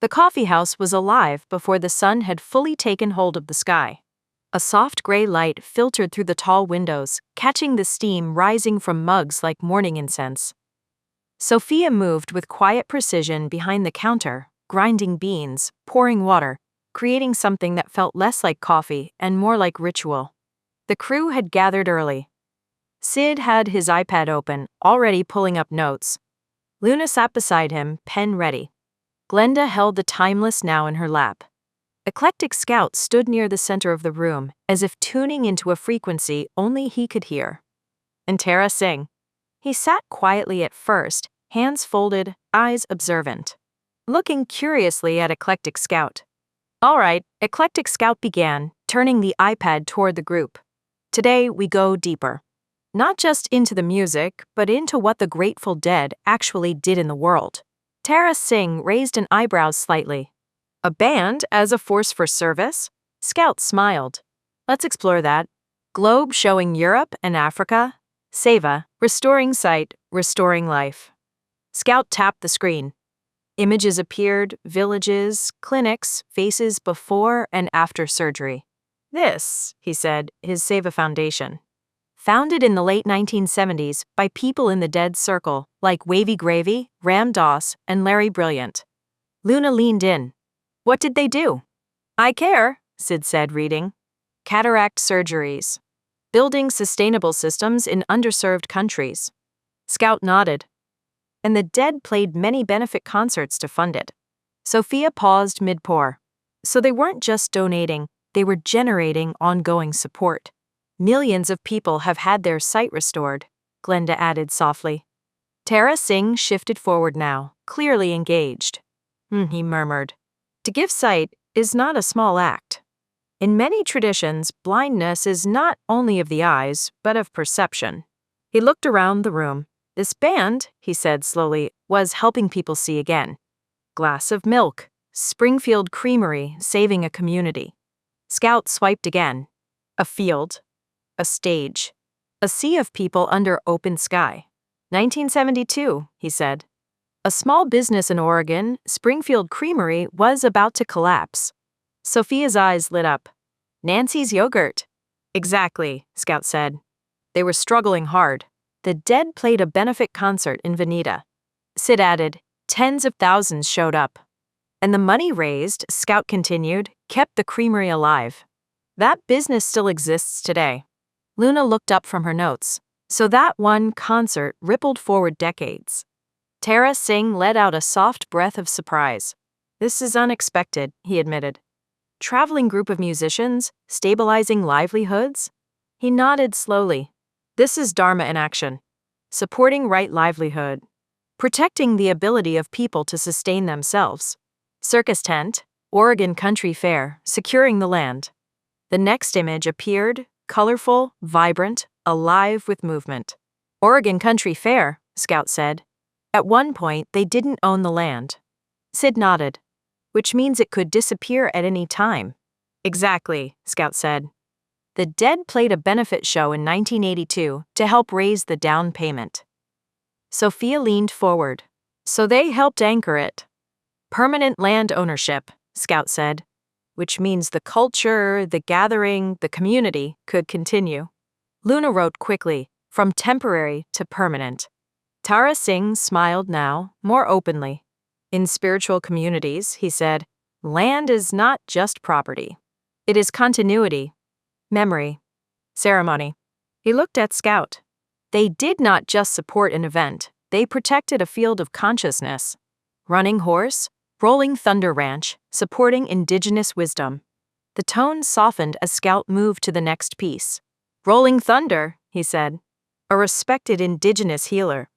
The coffee house was alive before the sun had fully taken hold of the sky. A soft gray light filtered through the tall windows, catching the steam rising from mugs like morning incense. Sophia moved with quiet precision behind the counter, grinding beans, pouring water, creating something that felt less like coffee and more like ritual. The crew had gathered early. Sid had his iPad open, already pulling up notes. Luna sat beside him, pen ready. Glenda held the Timeless Now in her lap. Eclectic Scout stood near the center of the room, as if tuning into a frequency only he could hear. And Tara Singh. He sat quietly at first, hands folded, eyes observant, looking curiously at Eclectic Scout. All right, Eclectic Scout began, turning the iPad toward the group. Today we go deeper. Not just into the music, but into what the Grateful Dead actually did in the world. Tara Singh raised an eyebrow slightly. A band as a force for service? Scout smiled. Let's explore that. Globe showing Europe and Africa. Seva, restoring sight, restoring life. Scout tapped the screen. Images appeared, villages, clinics, faces before and after surgery. This, he said, is Seva Foundation. Founded in the late 1970s by people in the Dead Circle, like Wavy Gravy, Ram Dass, and Larry Brilliant. Luna leaned in. What did they do? I care, Sid said, reading. Cataract surgeries. Building sustainable systems in underserved countries. Scout nodded. And the Dead played many benefit concerts to fund it. Sophia paused mid-pour. So they weren't just donating, they were generating ongoing support. Millions of people have had their sight restored, Glenda added softly. Tara Singh shifted forward now, clearly engaged. He murmured. To give sight is not a small act. In many traditions, blindness is not only of the eyes, but of perception. He looked around the room. This band, he said slowly, was helping people see again. Glass of milk. Springfield Creamery saving a community. Scout swiped again. A field. A stage. A sea of people under open sky. 1972, he said. A small business in Oregon, Springfield Creamery, was about to collapse. Sophia's eyes lit up. Nancy's yogurt. Exactly, Scout said. They were struggling hard. The Dead played a benefit concert in Veneta. Sid added, tens of thousands showed up. And the money raised, Scout continued, kept the creamery alive. That business still exists today. Luna looked up from her notes. So that one concert rippled forward decades. Tara Singh let out a soft breath of surprise. This is unexpected, he admitted. Traveling group of musicians, stabilizing livelihoods? He nodded slowly. This is Dharma in action. Supporting right livelihood. Protecting the ability of people to sustain themselves. Circus tent, Oregon Country Fair, securing the land. The next image appeared, colorful, vibrant, alive with movement. Oregon Country Fair, Scout said. At one point, they didn't own the land. Sid nodded. Which means it could disappear at any time. Exactly, Scout said. The Dead played a benefit show in 1982 to help raise the down payment. Sophia leaned forward. So they helped anchor it. Permanent land ownership, Scout said. Which means the culture, the gathering, the community could continue. Luna wrote quickly, from temporary to permanent. Tara Singh smiled now, more openly. In spiritual communities, he said, land is not just property. It is continuity, memory, ceremony. He looked at Scout. They did not just support an event, they protected a field of consciousness. Running Horse, Rolling Thunder Ranch, supporting indigenous wisdom. The tone softened as Scout moved to the next piece. Rolling Thunder, he said. A respected indigenous healer.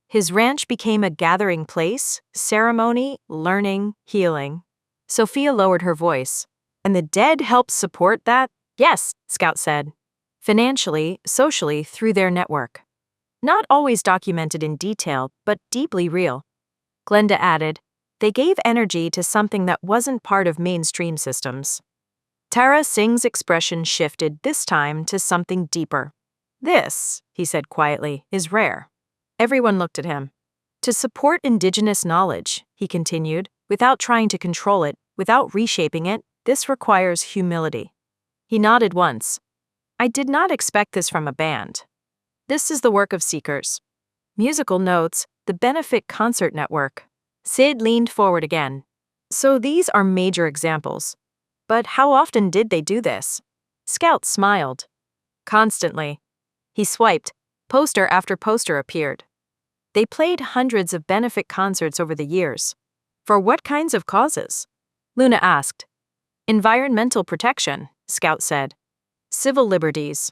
His ranch became a gathering place, ceremony, learning, healing. Sophia lowered her voice. And the Dead helped support that? Yes, Scout said. Financially, socially, through their network. Not always documented in detail, but deeply real. Glenda added, they gave energy to something that wasn't part of mainstream systems. Tara Singh's expression shifted this time to something deeper. This, he said quietly, is rare. Everyone looked at him. To support indigenous knowledge, he continued, without trying to control it, without reshaping it. This requires humility. He nodded once. I did not expect this from a band. This is the work of seekers. Musical notes, the benefit concert network. Sid leaned forward again. So these are major examples. But how often did they do this? Scout smiled. Constantly. He swiped. Poster after poster appeared. They played hundreds of benefit concerts over the years. For what kinds of causes? Luna asked. Environmental protection, Scout said. Civil liberties.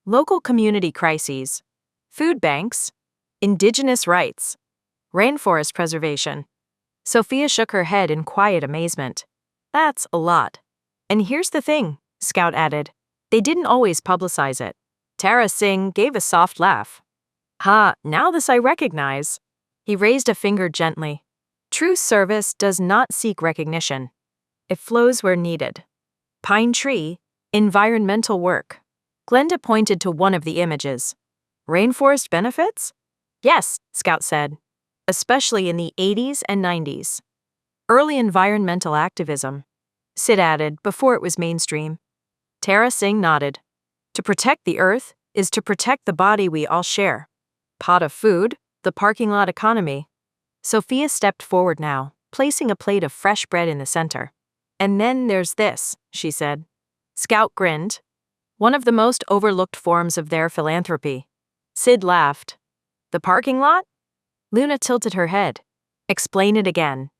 Local community crises. Food banks. Indigenous rights. Rainforest preservation. Sophia shook her head in quiet amazement. That's a lot. And here's the thing, Scout added. They didn't always publicize it. Tara Singh gave a soft laugh. Now this I recognize. He raised a finger gently. True service does not seek recognition. It flows where needed. Pine tree, environmental work. Glenda pointed to one of the images. Rainforest benefits? Yes, Scout said. Especially in the 80s and 90s. Early environmental activism. Sid added before it was mainstream. Tara Singh nodded. To protect the earth is to protect the body we all share. Pot of food, the parking lot economy. Sophia stepped forward now, placing a plate of fresh bread in the center. And then there's this, she said. Scout grinned. One of the most overlooked forms of their philanthropy. Sid laughed. The parking lot? Luna tilted her head. Explain it again.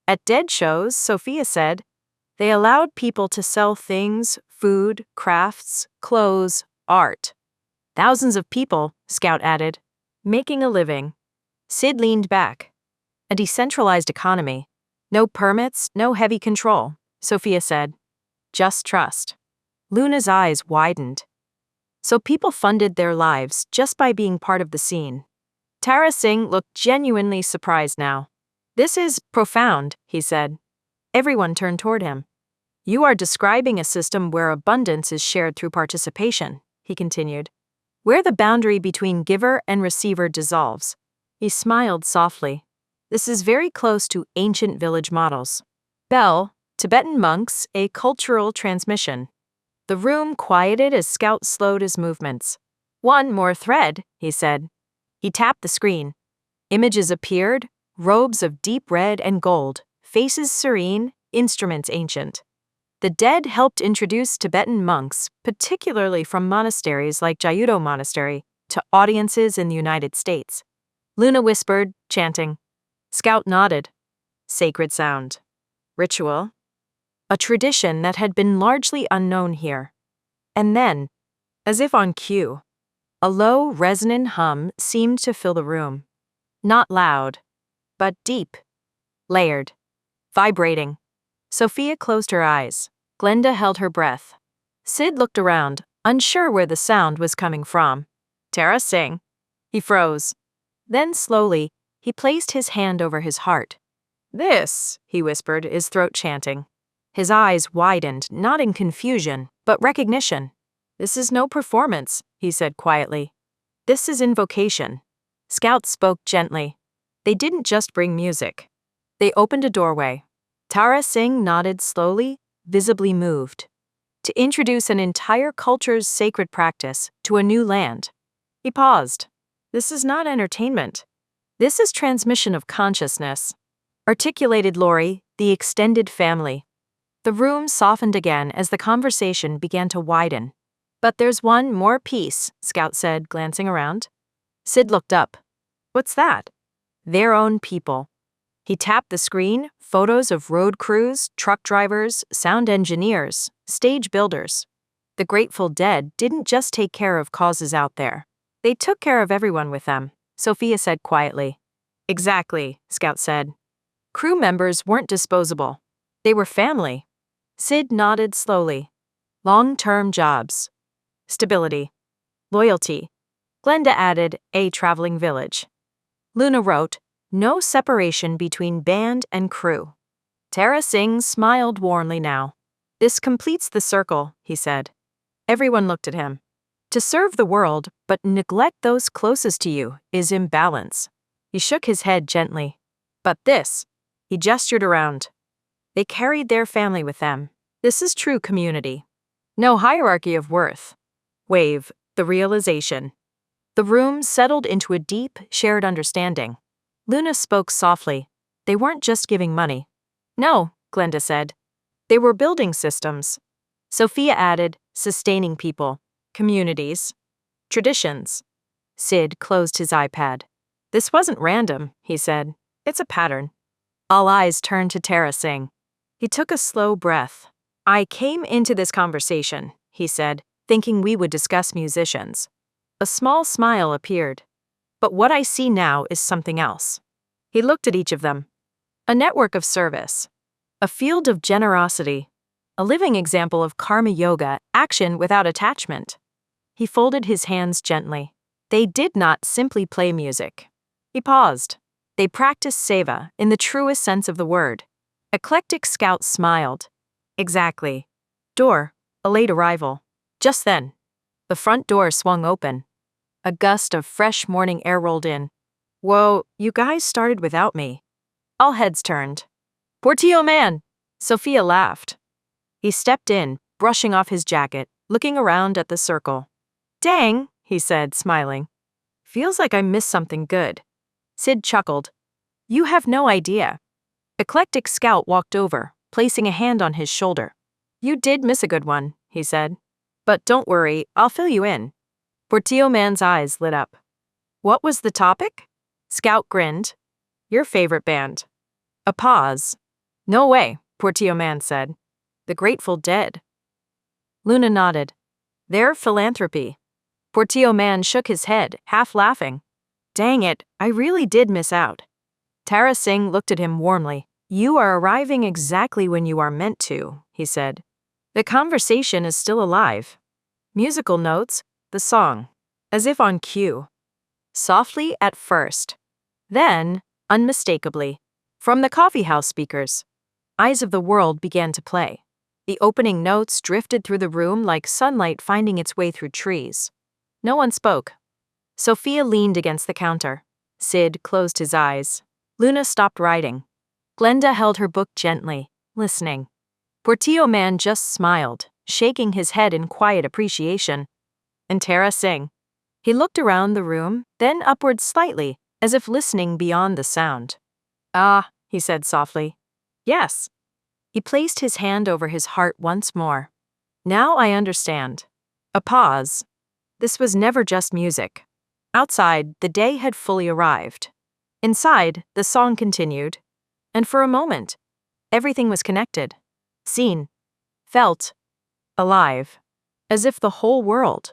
At dead shows, Sophia said, they allowed people to sell things, food, crafts, clothes, art. Thousands of people, Scout added, making a living. Sid leaned back. A decentralized economy. No permits, no heavy control, Sophia said. Just trust. Luna's eyes widened. So people funded their lives just by being part of the scene. Tara Singh looked genuinely surprised now. This is profound, he said. Everyone turned toward him. You are describing a system where abundance is shared through participation, he continued. Where the boundary between giver and receiver dissolves. He smiled softly. This is very close to ancient village models. Bell, Tibetan monks, a cultural transmission. The room quieted as Scout slowed his movements. One more thread, he said. He tapped the screen. Images appeared, robes of deep red and gold, faces serene, instruments ancient. The dead helped introduce Tibetan monks, particularly from monasteries like Jayudo Monastery, to audiences in the United States. Luna whispered, chanting. Scout nodded. Sacred sound. Ritual. A tradition that had been largely unknown here. And then, as if on cue, a low, resonant hum seemed to fill the room. Not loud, but deep, layered, vibrating. Sophia closed her eyes. Glenda held her breath. Sid looked around, unsure where the sound was coming from. Tara Singh. He froze. Then slowly, he placed his hand over his heart. This, he whispered, is throat chanting. His eyes widened, not in confusion, but recognition. This is no performance, he said quietly. This is invocation. Scout spoke gently. They didn't just bring music. They opened a doorway. Tara Singh nodded slowly, visibly moved. To introduce an entire culture's sacred practice to a new land. He paused. This is not entertainment. This is transmission of consciousness. Articulated Lori, the extended family. The room softened again as the conversation began to widen. But there's one more piece, Scout said, glancing around. Sid looked up. What's that? Their own people. He tapped the screen, photos of road crews, truck drivers, sound engineers, stage builders. The Grateful Dead didn't just take care of causes out there. They took care of everyone with them, Sophia said quietly. Exactly, Scout said. Crew members weren't disposable. They were family. Sid nodded slowly. Long-term jobs. Stability. Loyalty. Glenda added, a traveling village. Luna wrote, no separation between band and crew. Tara Singh smiled warmly now. This completes the circle, he said. Everyone looked at him. To serve the world, but neglect those closest to you, is imbalance. He shook his head gently. But this. He gestured around. They carried their family with them. This is true community. No hierarchy of worth. Wave, the realization. The room settled into a deep, shared understanding. Luna spoke softly. They weren't just giving money. No, Glenda said. They were building systems. Sophia added, sustaining people, communities, traditions. Sid closed his iPad. This wasn't random, he said. It's a pattern. All eyes turned to Tara Singh. He took a slow breath. I came into this conversation, he said, thinking we would discuss musicians. A small smile appeared. But what I see now is something else. He looked at each of them. A network of service. A field of generosity. A living example of karma yoga, action without attachment. He folded his hands gently. They did not simply play music. He paused. They practiced seva in the truest sense of the word. Eclectic Scout smiled. Exactly. Door, a late arrival. Just then, the front door swung open. A gust of fresh morning air rolled in. Whoa, you guys started without me. All heads turned. Portillo man! Sophia laughed. He stepped in, brushing off his jacket, looking around at the circle. Dang, he said, smiling. Feels like I missed something good. Sid chuckled. You have no idea. Eclectic Scout walked over, placing a hand on his shoulder. You did miss a good one, he said. But don't worry, I'll fill you in. Portillo man's eyes lit up. What was the topic? Scout grinned. Your favorite band. A pause. No way, Portillo man said. The Grateful Dead. Luna nodded. They're Philanthropy. Portillo man shook his head, half laughing. Dang it, I really did miss out. Tara Singh looked at him warmly. You are arriving exactly when you are meant to, he said. The conversation is still alive. Musical notes, the song, as if on cue. Softly at first. Then, unmistakably, from the coffeehouse speakers. Eyes of the World began to play. The opening notes drifted through the room like sunlight finding its way through trees. No one spoke. Sophia leaned against the counter. Sid closed his eyes. Luna stopped writing. Glenda held her book gently, listening. Portillo man just smiled, shaking his head in quiet appreciation. And Tara Singh. He looked around the room, then upward slightly, as if listening beyond the sound. Ah, he said softly. Yes. He placed his hand over his heart once more. Now I understand. A pause. This was never just music. Outside, the day had fully arrived. Inside, the song continued. And for a moment, everything was connected. Seen. Felt. Alive. As if the whole world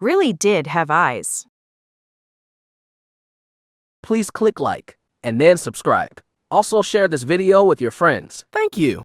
really did have eyes. Please click like and then subscribe. Also share this video with your friends. Thank you.